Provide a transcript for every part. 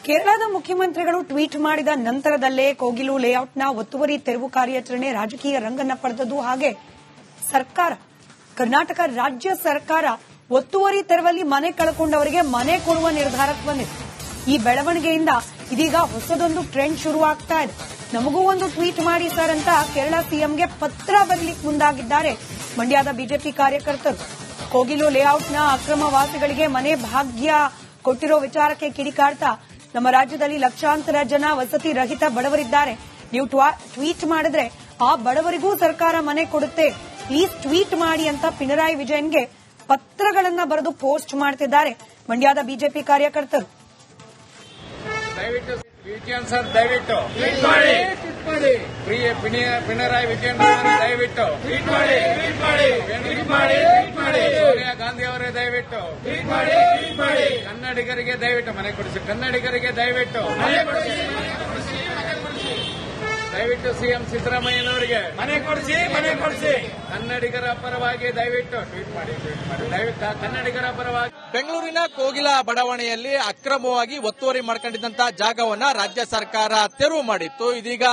ಕೇರಳದ ಮುಖ್ಯಮಂತ್ರಿಗಳು ಟ್ವೀಟ್ ಮಾಡಿದ ನಂತರದಲ್ಲೇ ಕೋಗಿಲು ಲೇಔಟ್ನ ಒತ್ತುವರಿ ತೆರವು ಕಾರ್ಯಾಚರಣೆ ರಾಜಕೀಯ ರಂಗನ್ನ ಪಡೆದದ್ದು. ಹಾಗೆ ಸರ್ಕಾರ, ಕರ್ನಾಟಕ ರಾಜ್ಯ ಸರ್ಕಾರ ಒತ್ತುವರಿ ತೆರವಲ್ಲಿ ಮನೆ ಕಳ್ಕೊಂಡವರಿಗೆ ಮನೆ ಕೊಡುವ ನಿರ್ಧಾರಕ್ಕೆ ಬಂದಿದೆ. ಈ ಬೆಳವಣಿಗೆಯಿಂದ ಇದೀಗ ಹೊಸದೊಂದು ಟ್ರೆಂಡ್ ಶುರುವಾಗ್ತಾ ಇದೆ. ನಮಗೂ ಒಂದು ಟ್ವೀಟ್ ಮಾಡಿ ಸರ್ ಅಂತ ಕೇರಳ ಸಿಎಂಗೆ ಪತ್ರ ಬರೀಲಿಕ್ಕೆ ಮುಂದಾಗಿದ್ದಾರೆ ಮಂಡ್ಯದ ಬಿಜೆಪಿ ಕಾರ್ಯಕರ್ತರು. ಕೋಗಿಲು ಲೇಔಟ್ನ ಅಕ್ರಮ ವಾಸಿಗಳಿಗೆ ಮನೆ ಭಾಗ್ಯ ಕೊಟ್ಟಿರೋ ವಿಚಾರಕ್ಕೆ ಕಿಡಿಕಾಡ್ತಾ ನಮ್ಮ ರಾಜ್ಯದಲ್ಲಿ ಲಕ್ಷಾಂತರ ಜನ ವಸತಿ ರಹಿತ ಬಡವರಿದ್ದಾರೆ. ನೀವು ಟ್ವೀಟ್ ಮಾಡಿದ್ರೆ ಆ ಬಡವರಿಗೂ ಸರ್ಕಾರ ಮನೆ ಕೊಡುತ್ತೆ, ಪ್ಲೀಸ್ ಟ್ವೀಟ್ ಮಾಡಿ ಅಂತ ಪಿಣರಾಯಿ ವಿಜಯನ್ಗೆ ಪತ್ರಗಳನ್ನ ಬರೆದು ಪೋಸ್ಟ್ ಮಾಡ್ತಿದ್ದಾರೆ ಮಂಡ್ಯದ ಬಿಜೆಪಿ ಕಾರ್ಯಕರ್ತರು. ಸರ್ ದಯವಿಟ್ಟು ಟ್ವೀಟ್ ಮಾಡಿ, ಪಿಣರಾಯಿ ವಿಜಯನ್ ದಯವಿಟ್ಟು ಟ್ವೀಟ್ ಮಾಡಿ, ಸೋನಿಯಾ ಗಾಂಧಿ ಅವರೇ ದಯವಿಟ್ಟು ಟ್ವೀಟ್ ಮಾಡಿ, ಕನ್ನಡಿಗರಿಗೆ ದಯವಿಟ್ಟು ಮನೆ ಕೊಡಿಸಿ, ಕನ್ನಡಿಗರಿಗೆ ದಯವಿಟ್ಟು ದಯವಿಟ್ಟು ಸಿಎಂ ಸಿದ್ದರಾಮಯ್ಯನವರಿಗೆ ಮನೆ ಕೊಡಿಸಿ, ಕನ್ನಡಿಗರ ಪರವಾಗಿ ದಯವಿಟ್ಟು ಟ್ವೀಟ್ ಮಾಡಿ, ದಯವಿಟ್ಟು ಕನ್ನಡಿಗರ ಪರವಾಗಿ. ಬೆಂಗಳೂರಿನ ಕೋಗಿಲ ಬಡಾವಣೆಯಲ್ಲಿ ಅಕ್ರಮವಾಗಿ ಒತ್ತುವರಿ ಮಾಡ್ಕೊಂಡಿದ್ದಂತಹ ಜಾಗವನ್ನ ರಾಜ್ಯ ಸರ್ಕಾರ ತೆರವು ಮಾಡಿತ್ತು. ಇದೀಗ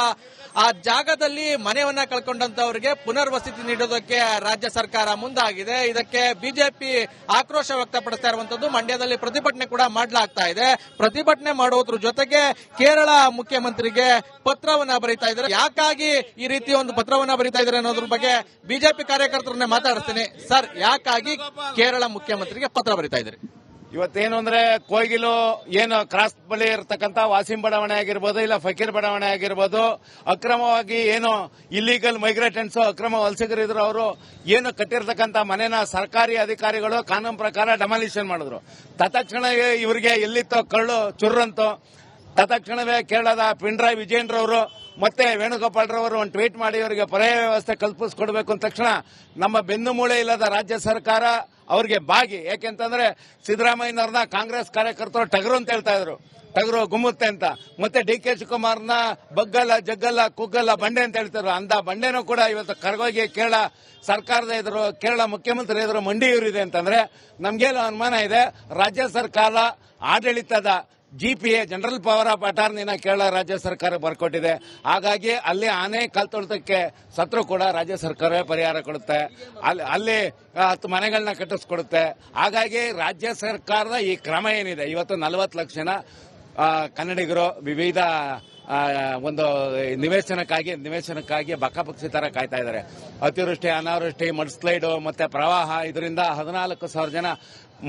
ಆ ಜಾಗದಲ್ಲಿ ಮನೆಯನ್ನ ಕಳ್ಕೊಂಡಂತವರಿಗೆ ಪುನರ್ವಸತಿ ನೀಡೋದಕ್ಕೆ ರಾಜ್ಯ ಸರ್ಕಾರ ಮುಂದಾಗಿದೆ. ಇದಕ್ಕೆ ಬಿಜೆಪಿ ಆಕ್ರೋಶ ವ್ಯಕ್ತಪಡಿಸ್ತಾ ಇರುವಂತದ್ದು. ಮಂಡ್ಯದಲ್ಲಿ ಪ್ರತಿಭಟನೆ ಕೂಡ ಮಾಡಲಾಗ್ತಾ ಇದೆ. ಪ್ರತಿಭಟನೆ ಮಾಡುವುದ್ರ ಜೊತೆಗೆ ಕೇರಳ ಮುಖ್ಯಮಂತ್ರಿಗೆ ಪತ್ರವನ್ನ ಬರೀತಾ ಇದ್ದಾರೆ. ಯಾಕಾಗಿ ಈ ರೀತಿ ಒಂದು ಪತ್ರವನ್ನ ಬರೀತಾ ಇದ್ದಾರೆ ಅನ್ನೋದ್ರ ಬಗ್ಗೆ ಬಿಜೆಪಿ ಕಾರ್ಯಕರ್ತರನ್ನೇ ಮಾತಾಡಿಸ್ತೀನಿ. ಸರ್, ಯಾಕಾಗಿ ಕೇರಳ ಮುಖ್ಯಮಂತ್ರಿಗೆ ಪತ್ರ ಬರೀತಾ ಇದ್ದಾರೆ? ಇವತ್ತೇನು ಅಂದ್ರೆ ಕೋಗಿಲು ಏನು ಕ್ರಾಸ್ ಬಳಿ ಇರತಕ್ಕಂತ ವಾಸಿಂ ಬಡಾವಣೆ ಆಗಿರ್ಬೋದು, ಇಲ್ಲ ಫಕೀರ್ ಬಡಾವಣೆ ಆಗಿರ್ಬೋದು, ಅಕ್ರಮವಾಗಿ ಏನು ಇಲ್ಲಿಗಲ್ ಮೈಗ್ರೇಟೆಂಟ್ಸ್ ಅಕ್ರಮ ವಲಸಿಗರಿದ್ರು ಅವರು ಏನು ಕಟ್ಟಿರ್ತಕ್ಕಂಥ ಮನೆನ ಸರ್ಕಾರಿ ಅಧಿಕಾರಿಗಳು ಕಾನೂನು ಪ್ರಕಾರ ಡೆಮಾಲಿಷನ್ ಮಾಡಿದ್ರು. ತತ್ಕ್ಷಣ ಇವರಿಗೆ ಎಲ್ಲಿತ್ತೋ ಕಳ್ಳು ಚುರ್ರಂತೋ ತತ್ಕ್ಷಣವೇ ಕೇರಳದ ಪಿಣರಾಯಿ ವಿಜಯನ್ರವರು ಮತ್ತೆ ವೇಣುಗೋಪಾಲ್ರವರು ಒಂದು ಟ್ವೀಟ್ ಮಾಡಿ ಇವರಿಗೆ ಪರ್ಯಾಯ ವ್ಯವಸ್ಥೆ ಕಲ್ಪಿಸಿಕೊಡ್ಬೇಕು ಅಂದ ತಕ್ಷಣ ನಮ್ಮ ಬೆನ್ನು ಮೂಳೆ ಇಲ್ಲದ ರಾಜ್ಯ ಸರ್ಕಾರ ಅವರಿಗೆ ಬಾಗಿ. ಯಾಕೆಂತಂದ್ರೆ ಸಿದ್ದರಾಮಯ್ಯನವ್ರನ್ನ ಕಾಂಗ್ರೆಸ್ ಕಾರ್ಯಕರ್ತರು ಟಗರು ಅಂತ ಹೇಳ್ತಾ ಇದ್ರು, ಟಗರು ಗುಮ್ಮುತ್ತೆ ಅಂತ. ಮತ್ತೆ ಡಿ.ಕೆ. ಶಿವಕುಮಾರ್ನ ಬಗ್ಗಲ್ಲ ಜಗ್ಗಲ್ಲ ಕುಗ್ಗಲ್ಲ ಬಂಡೆ ಅಂತ ಹೇಳ್ತಿದ್ರು. ಅಂದ ಬಂಡೆನೂ ಕೂಡ ಇವತ್ತು ಕರಗೋಗಿ ಕೇರಳ ಸರ್ಕಾರದ ಎದುರು, ಕೇರಳ ಮುಖ್ಯಮಂತ್ರಿ ಎದುರು ಮಂಡಿಯೂರಿದೆ ಅಂತಂದ್ರೆ ನಮ್ಗೇನು ಅನುಮಾನ ಇದೆ. ರಾಜ್ಯ ಸರ್ಕಾರ ಆಡಳಿತದ ಜಿಪಿಎ ಜನರಲ್ ಪವರ್ ಆಫ್ ಅಟಾರ್ನಿನ ಕೇರಳ ರಾಜ್ಯ ಸರ್ಕಾರ ಬರ್ಕೊಟ್ಟಿದೆ. ಹಾಗಾಗಿ ಅಲ್ಲಿ ಆನೆ ಕಾಲ್ ತೊಳೆದಕ್ಕೆ ಸತ್ರು ಕೂಡ ರಾಜ್ಯ ಸರ್ಕಾರವೇ ಪರಿಹಾರ ಕೊಡುತ್ತೆ, ಅಲ್ಲಿ 10 ಮನೆಗಳನ್ನ ಕಟ್ಟಿಸ್ಕೊಡುತ್ತೆ. ಹಾಗಾಗಿ ರಾಜ್ಯ ಸರ್ಕಾರದ ಈ ಕ್ರಮ ಏನಿದೆ, ಇವತ್ತು 40 ಲಕ್ಷ ಜನ ಕನ್ನಡಿಗರು ವಿವಿಧ ಒಂದು ನಿವೇಶನಕ್ಕಾಗಿ ಬಕ್ಕಪಕ್ಷಿ ತರ ಕಾಯ್ತಾ ಇದ್ದಾರೆ. ಅತಿವೃಷ್ಟಿ, ಅನಾವೃಷ್ಟಿ, ಮಡ್ಸ್ಲೈಡು ಮತ್ತೆ ಪ್ರವಾಹ, ಇದರಿಂದ 14,000 ಜನ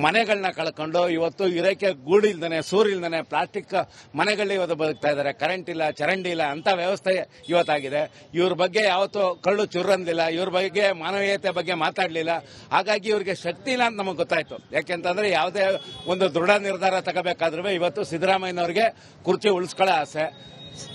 ಮನೆಗಳನ್ನ ಕಳ್ಕೊಂಡು ಇವತ್ತು ಇರಕ್ಕೆ ಗೂಡಿಲ್ದಾನೆ, ಸೂರಿಲ್ದಾನೆ, ಪ್ಲಾಸ್ಟಿಕ್ ಮನೆಗಳಲ್ಲಿ ಇವತ್ತು ಬದುಕ್ತಾ ಇದ್ದಾರೆ. ಕರೆಂಟ್ ಇಲ್ಲ, ಚರಂಡಿ ಇಲ್ಲ, ಅಂತ ವ್ಯವಸ್ಥೆ ಇವತ್ತಾಗಿದೆ. ಇವ್ರ ಬಗ್ಗೆ ಯಾವತ್ತೂ ಕಳ್ಳು ಚುರ್ರಂದಿಲ್ಲ, ಇವ್ರ ಬಗ್ಗೆ ಮಾನವೀಯತೆ ಬಗ್ಗೆ ಮಾತಾಡಲಿಲ್ಲ. ಹಾಗಾಗಿ ಇವ್ರಿಗೆ ಶಕ್ತಿ ಇಲ್ಲ ಅಂತ ನಮಗೆ ಗೊತ್ತಾಯ್ತು. ಯಾಕೆಂತಂದ್ರೆ ಯಾವುದೇ ಒಂದು ದೃಢ ನಿರ್ಧಾರ ತಗೋಬೇಕಾದ್ರೂ ಇವತ್ತು ಸಿದ್ದರಾಮಯ್ಯನವರಿಗೆ ಕುರ್ಚಿ ಉಳಿಸ್ಕೊಳ್ಳೋ ಆಸೆ,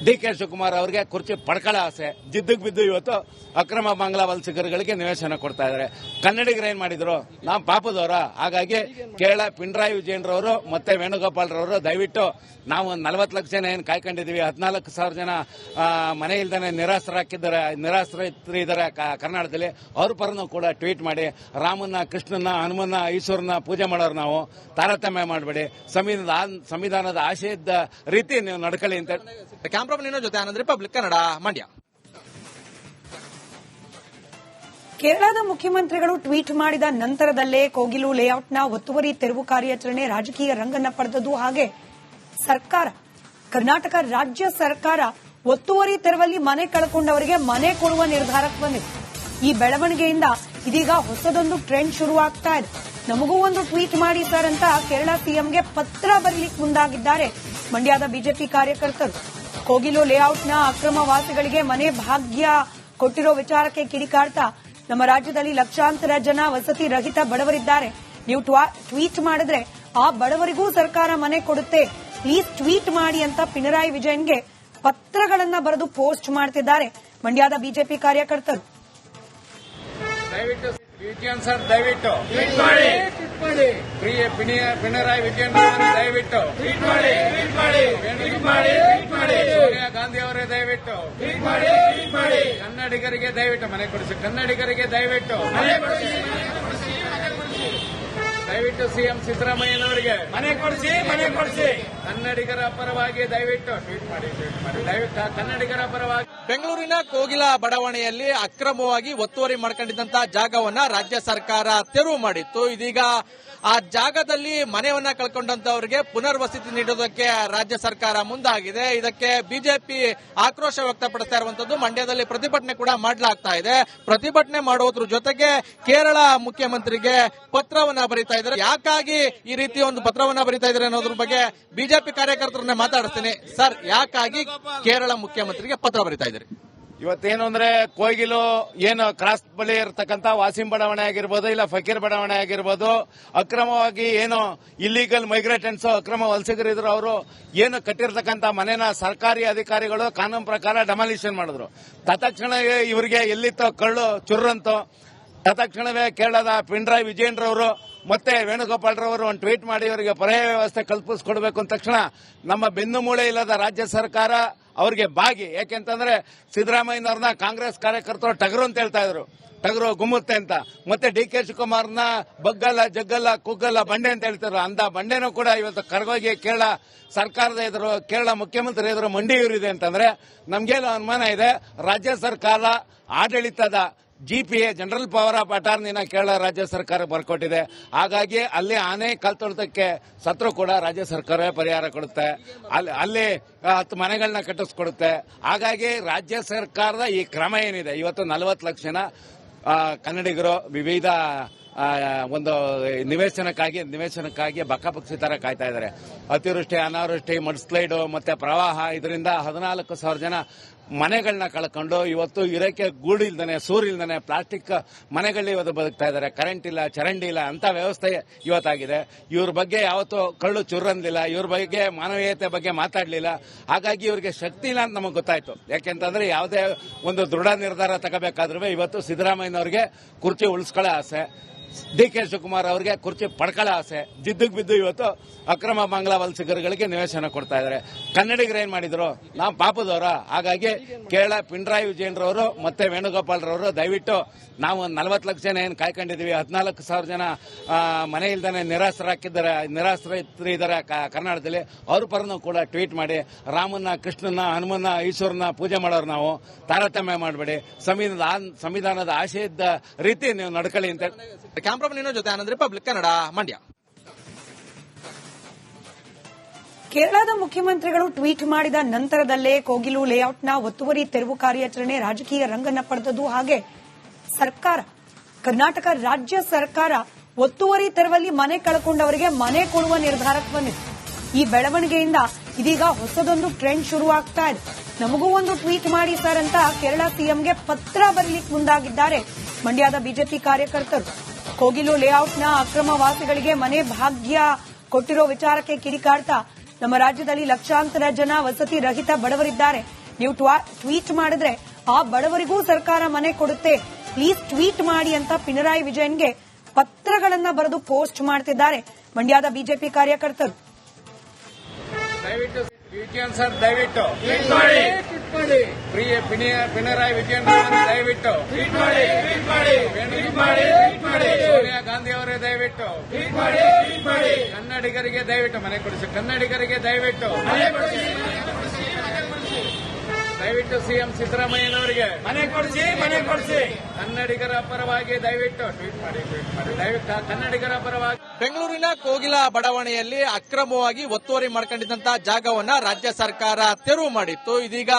ಡಿ.ಕೆ. ಶಿವಕುಮಾರ್ ಅವರಿಗೆ ಕುರ್ಚಿ ಪಡ್ಕೊಳ್ಳೋ ಆಸೆ, ಜಿದ್ದಿಗೆ ಬಿದ್ದು ಇವತ್ತು ಅಕ್ರಮ ಬಾಂಗ್ಲಾ ವಲಸಿಗರುಗಳಿಗೆ ನಿವೇಶನ ಕೊಡ್ತಾ ಇದ್ದಾರೆ. ಕನ್ನಡಿಗರು ಏನ್ ಮಾಡಿದ್ರು? ನಾವು ಪಾಪದವರ. ಹಾಗಾಗಿ ಕೇರಳ ಪಿಣರಾಯಿ ವಿಜಯನ್ರವರು ಮತ್ತೆ ವೇಣುಗೋಪಾಲ್ರವರು ದಯವಿಟ್ಟು ನಾವು 40 ಲಕ್ಷ ಜನ ಏನ್ ಕಾಯ್ಕೊಂಡಿದೀವಿ, 14,000 ಜನ ಮನೆ ಇಲ್ದಾನೆ ನಿರಾಶ್ರಿತರಿದ್ದಾರೆ ಕರ್ನಾಟಕದಲ್ಲಿ, ಅವ್ರ ಪರನೂ ಕೂಡ ಟ್ವೀಟ್ ಮಾಡಿ ರಾಮನ್ನ, ಕೃಷ್ಣನ್ನ, ಹನುಮನ್ನ, ಈಶ್ವರನ ಪೂಜೆ ಮಾಡೋರು ನಾವು, ತಾರತಮ್ಯ ಮಾಡಬೇಡಿ, ಸಂವಿಧಾನದ ಆಶಯದ ರೀತಿ ನೀವು ನಡ್ಕೊಳ್ಳಿ ಅಂತ. ಕ್ಯಾಮ್ರಾ ಜೊತೆ ಆನಂದ್, ರಿಪಬ್ಲಿಕ್ ಕನ್ನಡ, ಮಂಡ್ಯ. ಕೇರಳದ ಮುಖ್ಯಮಂತ್ರಿಗಳು ಟ್ವೀಟ್ ಮಾಡಿದ ನಂತರದಲ್ಲೇ ಕೋಗಿಲು ಲೇಔಟ್ನ ಒತ್ತುವರಿ ತೆರವು ಕಾರ್ಯಾಚರಣೆ ರಾಜಕೀಯ ರಂಗನ್ನ ಪಡೆದದ್ದು. ಹಾಗೆ ಸರ್ಕಾರ, ಕರ್ನಾಟಕ ರಾಜ್ಯ ಸರ್ಕಾರ ಒತ್ತುವರಿ ತೆರವಲ್ಲಿ ಮನೆ ಕಳ್ಕೊಂಡವರಿಗೆ ಮನೆ ಕೊಡುವ ನಿರ್ಧಾರಕ್ಕೆ ಬಂದಿದೆ. ಈ ಬೆಳವಣಿಗೆಯಿಂದ ಇದೀಗ ಹೊಸದೊಂದು ಟ್ರೆಂಡ್ ಶುರುವಾಗ್ತಾ ಇದೆ. ನಮಗೂ ಒಂದು ಟ್ವೀಟ್ ಮಾಡಿ ಸರ್ ಅಂತ ಕೇರಳ ಸಿಎಂಗೆ ಪತ್ರ ಬರೀಲಿಕ್ಕೆ ಮುಂದಾಗಿದ್ದಾರೆ ಮಂಡ್ಯದ ಬಿಜೆಪಿ ಕಾರ್ಯಕರ್ತರು. ಕೋಗಿಲು ಲೇಔಟ್ನ ಅಕ್ರಮ ವಾಸಿಗಳಿಗೆ ಮನೆ ಭಾಗ್ಯ ಕೊಟ್ಟಿರೋ ವಿಚಾರಕ್ಕೆ ಕಿಡಿಕಾಡ್ತಾ ನಮ್ಮ ರಾಜ್ಯದಲ್ಲಿ ಲಕ್ಷಾಂತರ ಜನ ವಸತಿ ರಹಿತ ಬಡವರಿದ್ದಾರೆ. ನೀವು ಟ್ವೀಟ್ ಮಾಡಿದ್ರೆ ಆ ಬಡವರಿಗೂ ಸರ್ಕಾರ ಮನೆ ಕೊಡುತ್ತೆ, ಪ್ಲೀಸ್ ಟ್ವೀಟ್ ಮಾಡಿ ಅಂತ ಪಿಣರಾಯಿ ವಿಜಯನ್ಗೆ ಪತ್ರಗಳನ್ನ ಬರೆದು ಪೋಸ್ಟ್ ಮಾಡ್ತಿದ್ದಾರೆ ಮಂಡ್ಯದ ಬಿಜೆಪಿ ಕಾರ್ಯಕರ್ತರು. ಸರ್ ದಯವಿಟ್ಟು ಟ್ವೀಟ್ ಮಾಡಿ, ಪಿಣರಾಯಿ ವಿಜಯನ್ ದಯವಿಟ್ಟು ಟ್ವೀಟ್ ಮಾಡಿ, ಸೋನಿಯಾ ಗಾಂಧಿ ಅವರೇ ದಯವಿಟ್ಟು ಟ್ವೀಟ್ ಮಾಡಿ, ಕನ್ನಡಿಗರಿಗೆ ದಯವಿಟ್ಟು ಮನೆ ಕೊಡಿಸಿ, ಕನ್ನಡಿಗರಿಗೆ ದಯವಿಟ್ಟು ದಯವಿಟ್ಟು ಸಿಎಂ ಸಿದ್ದರಾಮಯ್ಯನವರಿಗೆ ಮನೆ ಕೊಡಿಸಿ, ಕನ್ನಡಿಗರ ಪರವಾಗಿ ದಯವಿಟ್ಟು ಟ್ವೀಟ್ ಮಾಡಿ ದಯವಿಟ್ಟು ಕನ್ನಡಿಗರ ಪರವಾಗಿ. ಬೆಂಗಳೂರಿನ ಕೋಗಿಲ ಬಡಾವಣೆಯಲ್ಲಿ ಅಕ್ರಮವಾಗಿ ಒತ್ತುವರಿ ಮಾಡ್ಕೊಂಡಿದ್ದಂತಹ ಜಾಗವನ್ನ ರಾಜ್ಯ ಸರ್ಕಾರ ತೆರವು ಮಾಡಿತ್ತು. ಇದೀಗ ಆ ಜಾಗದಲ್ಲಿ ಮನೆಯನ್ನ ಕಳ್ಕೊಂಡಂತವರಿಗೆ ಪುನರ್ವಸತಿ ನೀಡೋದಕ್ಕೆ ರಾಜ್ಯ ಸರ್ಕಾರ ಮುಂದಾಗಿದೆ. ಇದಕ್ಕೆ ಬಿಜೆಪಿ ಆಕ್ರೋಶ ವ್ಯಕ್ತಪಡಿಸ್ತಾ ಇರುವಂತದ್ದು. ಮಂಡ್ಯದಲ್ಲಿ ಪ್ರತಿಭಟನೆ ಕೂಡ ಮಾಡಲಾಗ್ತಾ ಇದೆ. ಪ್ರತಿಭಟನೆ ಮಾಡುವುದ್ರ ಜೊತೆಗೆ ಕೇರಳ ಮುಖ್ಯಮಂತ್ರಿಗೆ ಪತ್ರವನ್ನ ಬರೀತಾ ಇದ್ದಾರೆ. ಯಾಕಾಗಿ ಈ ರೀತಿ ಒಂದು ಪತ್ರವನ್ನ ಬರೀತಾ ಇದ್ದಾರೆ ಅನ್ನೋದ್ರ ಬಗ್ಗೆ ಬಿಜೆಪಿ ಕಾರ್ಯಕರ್ತರನ್ನ ಮಾತಾಡಿಸ್ತೀನಿ. ಸರ್, ಯಾಕಾಗಿ ಕೇರಳ ಮುಖ್ಯಮಂತ್ರಿಗೆ ಪತ್ರ ಬರೀತಾ ಇದ್ದಾರೆ? ಇವತ್ತೇನು ಅಂದ್ರೆ ಕೋಗಿಲು ಏನು ಕ್ರಾಸ್ ಬಳಿ ಇರತಕ್ಕಂತ ವಾಸಿಂ ಬಡಾವಣೆ ಆಗಿರ್ಬೋದು, ಇಲ್ಲ ಫಕೀರ್ ಬಡಾವಣೆ ಆಗಿರ್ಬೋದು, ಅಕ್ರಮವಾಗಿ ಏನು ಇಲ್ಲಿಗಲ್ ಮೈಗ್ರೇಟೆಂಟ್ಸ್ ಅಕ್ರಮ ವಲಸಿಗರಿದ್ರು ಅವರು ಏನು ಕಟ್ಟಿರ್ತಕ್ಕಂತ ಮನೆನ ಸರ್ಕಾರಿ ಅಧಿಕಾರಿಗಳು ಕಾನೂನು ಪ್ರಕಾರ ಡೆಮಾಲಿಷನ್ ಮಾಡಿದ್ರು. ತತ್ಕ್ಷಣ ಇವರಿಗೆ ಎಲ್ಲಿತ್ತೋ ಕಳ್ಳು ಚುರ್ರಂತೋ ತತ್ಕ್ಷಣವೇ ಕೇರಳದ ಪಿಣರಾಯಿ ವಿಜಯನ್ರವರು ಮತ್ತೆ ವೇಣುಗೋಪಾಲ್ರವರು ಒಂದು ಟ್ವೀಟ್ ಮಾಡಿ ಇವರಿಗೆ ಪರ್ಯಾಯ ವ್ಯವಸ್ಥೆ ಕಲ್ಪಿಸಿಕೊಡ್ಬೇಕು ಅಂದ ತಕ್ಷಣ ನಮ್ಮ ಬೆನ್ನು ಮೂಳೆ ಇಲ್ಲದ ರಾಜ್ಯ ಸರ್ಕಾರ ಅವರಿಗೆ ಬಾಗಿ. ಯಾಕೆಂತಂದ್ರೆ ಸಿದ್ದರಾಮಯ್ಯನವ್ರನ್ನ ಕಾಂಗ್ರೆಸ್ ಕಾರ್ಯಕರ್ತರು ಟಗರು ಅಂತ ಹೇಳ್ತಾ ಇದ್ರು, ಟಗರು ಗುಮ್ಮುತ್ತೆ ಅಂತ. ಮತ್ತೆ ಡಿ.ಕೆ. ಶಿವಕುಮಾರ್ನ ಬಗ್ಗಲ್ಲ ಜಗ್ಗಲ್ಲ ಕುಗ್ಗಲ್ಲ ಬಂಡೆ ಅಂತ ಹೇಳ್ತಿದ್ರು. ಅಂತ ಬಂಡೆನೂ ಕೂಡ ಇವತ್ತು ಕರಗೋಗಿ ಕೇರಳ ಸರ್ಕಾರದ ಎದುರು, ಕೇರಳ ಮುಖ್ಯಮಂತ್ರಿ ಎದುರು ಮಂಡಿಯೂರಿದೆ ಅಂತಂದ್ರೆ ನಮ್ಗೇನು ಅನುಮಾನ ಇದೆ. ರಾಜ್ಯ ಸರ್ಕಾರ ಆಡಳಿತದ GPA ಜನರಲ್ ಪವರ್ ಆಫ್ ಅಟಾರ್ನಿನ ಕೇರಳ ರಾಜ್ಯ ಸರ್ಕಾರ ಬರ್ಕೊಟ್ಟಿದೆ. ಹಾಗಾಗಿ ಅಲ್ಲಿ ಆನೆ ಕಲ್ತೊಳ್ದಕ್ಕೆ ಸತ್ರು ಕೂಡ ರಾಜ್ಯ ಸರ್ಕಾರವೇ ಪರಿಹಾರ ಕೊಡುತ್ತೆ. ಅಲ್ಲಿ 10 ಮನೆಗಳನ್ನ ಕಟ್ಟಿಸ್ಕೊಡುತ್ತೆ. ಹಾಗಾಗಿ ರಾಜ್ಯ ಸರ್ಕಾರದ ಈ ಕ್ರಮ ಏನಿದೆ, ಇವತ್ತು 40 ಲಕ್ಷ ಜನ ಕನ್ನಡಿಗರು ವಿವಿಧ ಒಂದು ನಿವೇಶನಕ್ಕಾಗಿ ಬಕ್ಕಪಕ್ಷಿ ತರ ಕಾಯ್ತಾ ಇದ್ದಾರೆ. ಅತಿವೃಷ್ಟಿ, ಅನಾವೃಷ್ಟಿ, ಮಡ್ಸ್ಲೈಡು ಮತ್ತೆ ಪ್ರವಾಹ, ಇದರಿಂದ 14,000 ಜನ ಮನೆಗಳನ್ನ ಕಳ್ಕೊಂಡು ಇವತ್ತು ಇರಕ್ಕೆ ಗೂಡಿಲ್ದಾನೆ, ಸೂರಿಲ್ದಾನೆ, ಪ್ಲಾಸ್ಟಿಕ್ ಮನೆಗಳಲ್ಲಿ ಇವತ್ತು ಬದುಕ್ತಾ ಇದ್ದಾರೆ. ಕರೆಂಟ್ ಇಲ್ಲ, ಚರಂಡಿ ಇಲ್ಲ ಅಂತ ವ್ಯವಸ್ಥೆ ಇವತ್ತಾಗಿದೆ. ಇವ್ರ ಬಗ್ಗೆ ಯಾವತ್ತೂ ಕಳ್ಳು ಚುರ್ರಂದಿಲ್ಲ, ಇವ್ರ ಬಗ್ಗೆ ಮಾನವೀಯತೆ ಬಗ್ಗೆ ಮಾತಾಡಲಿಲ್ಲ. ಹಾಗಾಗಿ ಇವ್ರಿಗೆ ಶಕ್ತಿ ಇಲ್ಲ ಅಂತ ನಮಗೆ ಗೊತ್ತಾಯ್ತು. ಯಾಕೆಂತಂದ್ರೆ ಯಾವುದೇ ಒಂದು ದೃಢ ನಿರ್ಧಾರ ತಗೋಬೇಕಾದ್ರೂ ಇವತ್ತು ಸಿದ್ದರಾಮಯ್ಯನವ್ರಿಗೆ ಕುರ್ಚಿ ಉಳಿಸ್ಕೊಳ್ಳೋ ಆಸೆ, ಡಿ.ಕೆ. ಶಿವಕುಮಾರ್ ಅವರಿಗೆ ಕುರ್ಚಿ ಪಡ್ಕೊಳ್ಳೋ ಆಸೆ. ಜಿದ್ದಿಗೆ ಬಿದ್ದು ಇವತ್ತು ಅಕ್ರಮ ಬಾಂಗ್ಲಾ ವಲಸಿಗರುಗಳಿಗೆ ನಿವೇಶನ ಕೊಡ್ತಾ ಇದ್ದಾರೆ. ಕನ್ನಡಿಗರು ಏನ್ ಮಾಡಿದ್ರು? ನಾವು ಪಾಪದವರ. ಹಾಗಾಗಿ ಕೇರಳ ಪಿಣರಾಯಿ ವಿಜಯನ್ರವರು ಮತ್ತೆ ವೇಣುಗೋಪಾಲ್ರವರು ದಯವಿಟ್ಟು ನಾವು 40 ಲಕ್ಷ ಜನ ಏನ್ ಕಾಯ್ಕೊಂಡಿದೀವಿ, 14,000 ಜನ ಮನೆ ಇಲ್ದಾನೆ ನಿರಾಶ್ರಿತರಿದ್ದಾರೆ ಕರ್ನಾಟಕದಲ್ಲಿ, ಅವ್ರ ಪರನೂ ಕೂಡ ಟ್ವೀಟ್ ಮಾಡಿ ರಾಮನ್ನ, ಕೃಷ್ಣನ್ನ, ಹನುಮನ್ನ, ಈಶ್ವರನ ಪೂಜೆ ಮಾಡೋರು ನಾವು, ತಾರತಮ್ಯ ಮಾಡಬೇಡಿ, ಸಂವಿಧಾನದ ಆಶಯದ ರೀತಿ ನೀವು ನಡ್ಕೊಳ್ಳಿ ಅಂತ. ಕ್ಯಾಮ್ರಾಮನ್ ಜೊತೆ ಆನಂದ್, ರಿಪಬ್ಲಿಕ್ ಕನ್ನಡ, ಮಂಡ್ಯ. ಕೇರಳದ ಮುಖ್ಯಮಂತ್ರಿಗಳು ಟ್ವೀಟ್ ಮಾಡಿದ ನಂತರದಲ್ಲೇ ಕೋಗಿಲು ಲೇಔಟ್ನ ಒತ್ತುವರಿ ತೆರವು ಕಾರ್ಯಾಚರಣೆ ರಾಜಕೀಯ ರಂಗನ್ನ ಪಡೆದದ್ದು. ಹಾಗೆ ಕರ್ನಾಟಕ ರಾಜ್ಯ ಸರ್ಕಾರ ಒತ್ತುವರಿ ತೆರವಲ್ಲಿ ಮನೆ ಕಳ್ಕೊಂಡವರಿಗೆ ಮನೆ ಕೊಡುವ ನಿರ್ಧಾರಕ್ಕೆ ಬಂದಿದೆ. ಈ ಬೆಳವಣಿಗೆಯಿಂದ ಇದೀಗ ಹೊಸದೊಂದು ಟ್ರೆಂಡ್ ಶುರುವಾಗ್ತಾ ಇದೆ. ನಮಗೂ ಒಂದು ಟ್ವೀಟ್ ಮಾಡಿ ಸರ್ ಅಂತ ಕೇರಳ ಸಿಎಂಗೆ ಪತ್ರ ಬರೀಲಿಕ್ಕೆ ಮುಂದಾಗಿದ್ದಾರೆ ಮಂಡ್ಯದ ಬಿಜೆಪಿ ಕಾರ್ಯಕರ್ತರು. ಕೋಗಿಲು ಲೇಔಟ್ನ ಅಕ್ರಮ ವಾಸಿಗಳಿಗೆ ಮನೆ ಭಾಗ್ಯ ಕೊಟ್ಟಿರೋ ವಿಚಾರಕ್ಕೆ ಕಿಡಿಕಾಡ್ತಾ ನಮ್ಮ ರಾಜ್ಯದಲ್ಲಿ ಲಕ್ಷಾಂತರ ಜನ ವಸತಿ ರಹಿತ ಬಡವರಿದ್ದಾರೆ. ನೀವು ಟ್ವೀಟ್ ಮಾಡಿದ್ರೆ ಆ ಬಡವರಿಗೂ ಸರ್ಕಾರ ಮನೆ ಕೊಡುತ್ತೆ, ಪ್ಲೀಸ್ ಟ್ವೀಟ್ ಮಾಡಿ ಅಂತ ಪಿಣರಾಯಿ ವಿಜಯನ್ಗೆ ಪತ್ರಗಳನ್ನ ಬರೆದು ಪೋಸ್ಟ್ ಮಾಡ್ತಿದ್ದಾರೆ ಮಂಡ್ಯದ ಬಿಜೆಪಿ ಕಾರ್ಯಕರ್ತರು. ಸರ್ ದಯವಿಟ್ಟು ಪಿಣರಾಯಿ ವಿಜಯನ್ ದಯವಿಟ್ಟು ಸೋನಿಯಾ ಗಾಂಧಿ ಅವರೇ ದಯವಿಟ್ಟು ಕನ್ನಡಿಗರಿಗೆ ದಯವಿಟ್ಟು ಮನೆ ಕೊಡಿಸಿ, ಕನ್ನಡಿಗರಿಗೆ ದಯವಿಟ್ಟು ಸಿಎಂ ಸಿದ್ದರಾಮಯ್ಯನವರಿಗೆ ಮನೆ ಕೊಡಿಸಿ ಕನ್ನಡಿಗರ ಪರವಾಗಿ ದಯವಿಟ್ಟು ಟ್ವೀಟ್ ಮಾಡಿ ದಯವಿಟ್ಟು ಕನ್ನಡಿಗರ ಪರವಾಗಿ. ಬೆಂಗಳೂರಿನ ಕೋಗಿಲ ಬಡಾವಣೆಯಲ್ಲಿ ಅಕ್ರಮವಾಗಿ ಒತ್ತುವರಿ ಮಾಡ್ಕೊಂಡಿದ್ದಂತಹ ಜಾಗವನ್ನ ರಾಜ್ಯ ಸರ್ಕಾರ ತೆರವು ಮಾಡಿತ್ತು. ಇದೀಗ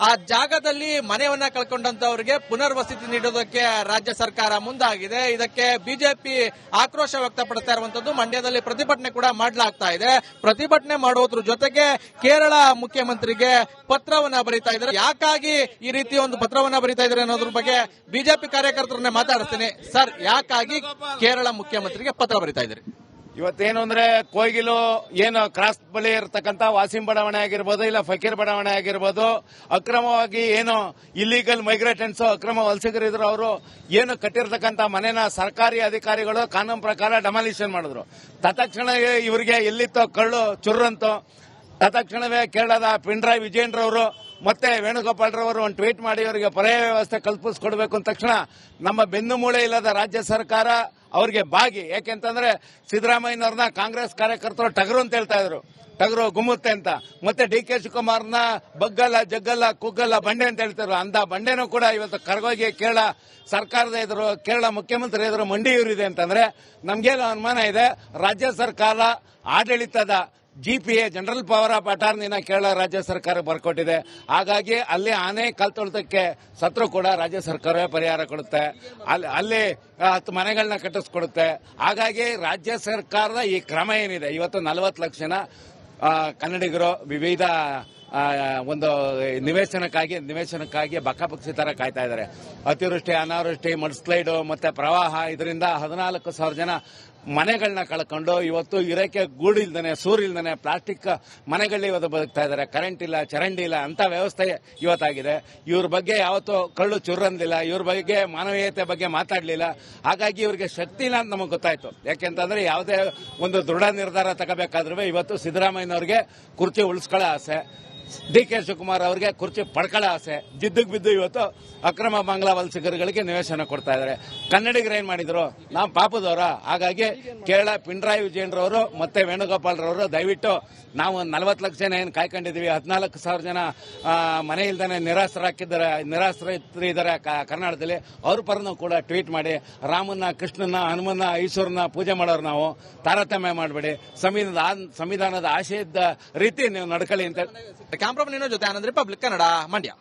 ಆ ಜಾಗದಲ್ಲಿ ಮನೆಯನ್ನ ಕಳ್ಕೊಂಡಂತವರಿಗೆ ಪುನರ್ವಸತಿ ನೀಡೋದಕ್ಕೆ ರಾಜ್ಯ ಸರ್ಕಾರ ಮುಂದಾಗಿದೆ. ಇದಕ್ಕೆ ಬಿಜೆಪಿ ಆಕ್ರೋಶ ವ್ಯಕ್ತಪಡಿಸ್ತಾ ಇರುವಂತದ್ದು. ಮಂಡ್ಯದಲ್ಲಿ ಪ್ರತಿಭಟನೆ ಕೂಡ ಮಾಡಲಾಗ್ತಾ ಇದೆ. ಪ್ರತಿಭಟನೆ ಮಾಡುವುದ್ರ ಜೊತೆಗೆ ಕೇರಳ ಮುಖ್ಯಮಂತ್ರಿಗೆ ಪತ್ರವನ್ನ ಬರೀತಾ ಇದ್ದಾರೆ. ಯಾಕಾಗಿ ಈ ರೀತಿ ಒಂದು ಪತ್ರವನ್ನ ಬರೀತಾ ಇದ್ದಾರೆ ಅನ್ನೋದ್ರ ಬಗ್ಗೆ ಬಿಜೆಪಿ ಕಾರ್ಯಕರ್ತರನ್ನ ಮಾತಾಡಿಸ್ತೀನಿ. ಸರ್, ಯಾಕಾಗಿ ಕೇರಳ ಮುಖ್ಯಮಂತ್ರಿಗೆ ಪತ್ರ ಬರೀತಾ ಇದ್ದಾರೆ? ಇವತ್ತೇನು ಅಂದ್ರೆ ಕೋಗಿಲು ಏನು ಕ್ರಾಸ್ ಬಳಿ ಇರತಕ್ಕಂತ ವಾಸಿಂ ಬಡಾವಣೆ ಆಗಿರ್ಬೋದು, ಇಲ್ಲ ಫಕೀರ್ ಬಡಾವಣೆ ಆಗಿರ್ಬೋದು, ಅಕ್ರಮವಾಗಿ ಏನು ಇಲ್ಲಿಗಲ್ ಮೈಗ್ರೇಟೆಂಟ್ಸ್ ಅಕ್ರಮ ವಲಸಿಗರಿದ್ರು ಅವರು ಏನು ಕಟ್ಟಿರ್ತಕ್ಕಂತ ಮನೆನ ಸರ್ಕಾರಿ ಅಧಿಕಾರಿಗಳು ಕಾನೂನು ಪ್ರಕಾರ ಡೆಮಾಲಿಷನ್ ಮಾಡಿದ್ರು. ತತ್ಕ್ಷಣ ಇವರಿಗೆ ಎಲ್ಲಿತ್ತೋ ಕಳ್ಳು ಚುರ್ರಂತೋ ತತ್ಕ್ಷಣವೇ ಕೇರಳದ ಪಿಣರಾಯಿ ವಿಜಯನ್ರವರು ಮತ್ತೆ ವೇಣುಗೋಪಾಲ್ರವರು ಒಂದು ಟ್ವೀಟ್ ಮಾಡಿ ಇವರಿಗೆ ಪರ್ಯಾಯ ವ್ಯವಸ್ಥೆ ಕಲ್ಪಿಸಿಕೊಡ್ಬೇಕು ಅಂದ ತಕ್ಷಣ ನಮ್ಮ ಬೆನ್ನು ಮೂಳೆ ಇಲ್ಲದ ರಾಜ್ಯ ಸರ್ಕಾರ ಅವರಿಗೆ ಬಾಗಿ. ಯಾಕೆಂತಂದ್ರೆ ಸಿದ್ದರಾಮಯ್ಯನವ್ರನ್ನ ಕಾಂಗ್ರೆಸ್ ಕಾರ್ಯಕರ್ತರು ಟಗರು ಅಂತ ಹೇಳ್ತಾ ಇದ್ರು, ಟಗರು ಗುಮ್ಮುತ್ತೆ ಅಂತ. ಮತ್ತೆ ಡಿ ಕೆ ಶಿವಕುಮಾರ್ನ ಬಗ್ಗಲ್ಲ ಜಗ್ಗಲ್ಲ ಕುಗ್ಗಲ್ಲ ಬಂಡೆ ಅಂತ ಹೇಳ್ತಾರೆ. ಅಂತ ಬಂಡೆನೂ ಕೂಡ ಇವತ್ತು ಕರಗೋಗಿ ಕೇರಳ ಸರ್ಕಾರದ ಎದುರು, ಕೇರಳ ಮುಖ್ಯಮಂತ್ರಿ ಎದುರು ಮಂಡಿಯೂರಿದೆ ಅಂತಂದ್ರೆ ನಮ್ಗೇನು ಅನುಮಾನ ಇದೆ, ರಾಜ್ಯ ಸರ್ಕಾರ ಆಡಳಿತದ GPA ಜನರಲ್ ಪವರ್ ಆಫ್ ಅಟಾರ್ನಿನ ಕೇರಳ ರಾಜ್ಯ ಸರ್ಕಾರ ಬರ್ಕೊಟ್ಟಿದೆ. ಹಾಗಾಗಿ ಅಲ್ಲಿ ಆನೆ ಕಲ್ತೊಳ್ತಕ್ಕೆ ಸತ್ರು ಕೂಡ ರಾಜ್ಯ ಸರ್ಕಾರವೇ ಪರಿಹಾರ ಕೊಡುತ್ತೆ, ಅಲ್ಲಿ 10 ಮನೆಗಳನ್ನ ಕಟ್ಟಿಸ್ಕೊಡುತ್ತೆ. ಹಾಗಾಗಿ ರಾಜ್ಯ ಸರ್ಕಾರದ ಈ ಕ್ರಮ ಏನಿದೆ, ಇವತ್ತು 40 ಲಕ್ಷ ಜನ ಕನ್ನಡಿಗರು ವಿವಿಧ ಒಂದು ನಿವೇಶನಕ್ಕಾಗಿ ಬಕ್ಕಪಕ್ಷಿ ತರ ಕಾಯ್ತಾ ಇದ್ದಾರೆ. ಅತಿವೃಷ್ಟಿ, ಅನಾವೃಷ್ಟಿ, ಮಡ್ಸ್ಲೈಡು ಮತ್ತೆ ಪ್ರವಾಹ, ಇದರಿಂದ 14,000 ಜನ ಮನೆಗಳನ್ನ ಕಳ್ಕೊಂಡು ಇವತ್ತು ಇರಕ್ಕೆ ಗೂಡಿಲ್ದಾನೆ, ಸೂರಿಲ್ದಾನೆ, ಪ್ಲಾಸ್ಟಿಕ್ ಮನೆಗಳಲ್ಲಿ ಇವತ್ತು ಬದುಕ್ತಾ ಇದ್ದಾರೆ. ಕರೆಂಟ್ ಇಲ್ಲ, ಚರಂಡಿ ಇಲ್ಲ ಅಂತ ವ್ಯವಸ್ಥೆ ಇವತ್ತಾಗಿದೆ. ಇವ್ರ ಬಗ್ಗೆ ಯಾವತ್ತೂ ಕಳ್ಳು ಚುರ್ರಂದಿಲ್ಲ, ಇವ್ರ ಬಗ್ಗೆ ಮಾನವೀಯತೆ ಬಗ್ಗೆ ಮಾತಾಡಲಿಲ್ಲ. ಹಾಗಾಗಿ ಇವ್ರಿಗೆ ಶಕ್ತಿ ಇಲ್ಲ ಅಂತ ನಮಗೆ ಗೊತ್ತಾಯ್ತು. ಯಾಕೆಂತಂದ್ರೆ ಯಾವುದೇ ಒಂದು ದೃಢ ನಿರ್ಧಾರ ತಗೋಬೇಕಾದ್ರೂ ಇವತ್ತು ಸಿದ್ದರಾಮಯ್ಯನವ್ರಿಗೆ ಕುರ್ಚಿ ಉಳಿಸ್ಕೊಳ್ಳೋ ಆಸೆ, ಡಿ ಕೆ ಶಿವಕುಮಾರ್ ಅವರಿಗೆ ಕುರ್ಚಿ ಪಡ್ಕೊಳ್ಳೋ ಆಸೆ, ಜಿದ್ದಿಗೆ ಬಿದ್ದು ಇವತ್ತು ಅಕ್ರಮ ಬಾಂಗ್ಲಾ ವಲಸಿಗರುಗಳಿಗೆ ನಿವೇಶನ ಕೊಡ್ತಾ ಇದ್ದಾರೆ. ಕನ್ನಡಿಗರು ಏನ್ ಮಾಡಿದ್ರು? ನಾವು ಪಾಪದವರ. ಹಾಗಾಗಿ ಕೇರಳ ಪಿಣರಾಯಿ ವಿಜಯನ್ರವರು ಮತ್ತೆ ವೇಣುಗೋಪಾಲ್ ರವರು ದಯವಿಟ್ಟು ನಾವು 40 ಲಕ್ಷ ಜನ ಏನ್ ಕಾಯ್ಕೊಂಡಿದೀವಿ, 14,000 ಜನ ಮನೆ ಇಲ್ದಾನೆ ನಿರಾಶ್ರಿತರಿದ್ದಾರೆ ಕರ್ನಾಟಕದಲ್ಲಿ, ಅವ್ರ ಪರನೂ ಕೂಡ ಟ್ವೀಟ್ ಮಾಡಿ ರಾಮನ್ನ, ಕೃಷ್ಣನ, ಹನುಮನ್ನ, ಈಶ್ವರನ ಪೂಜೆ ಮಾಡೋರು ನಾವು, ತಾರತಮ್ಯ ಮಾಡಬೇಡಿ, ಸಂವಿಧಾನದ ಆಶಯದ ರೀತಿ ನೀವು ನಡ್ಕೊಳ್ಳಿ ಅಂತ. ಕ್ಯಾಮ್ರಾಮನ್ ಜೊತೆ ಆನಂದ್ ರಿಪಬ್ಲಿಕ್ ಕನ್ನಡ, ಮಂಡ್ಯ.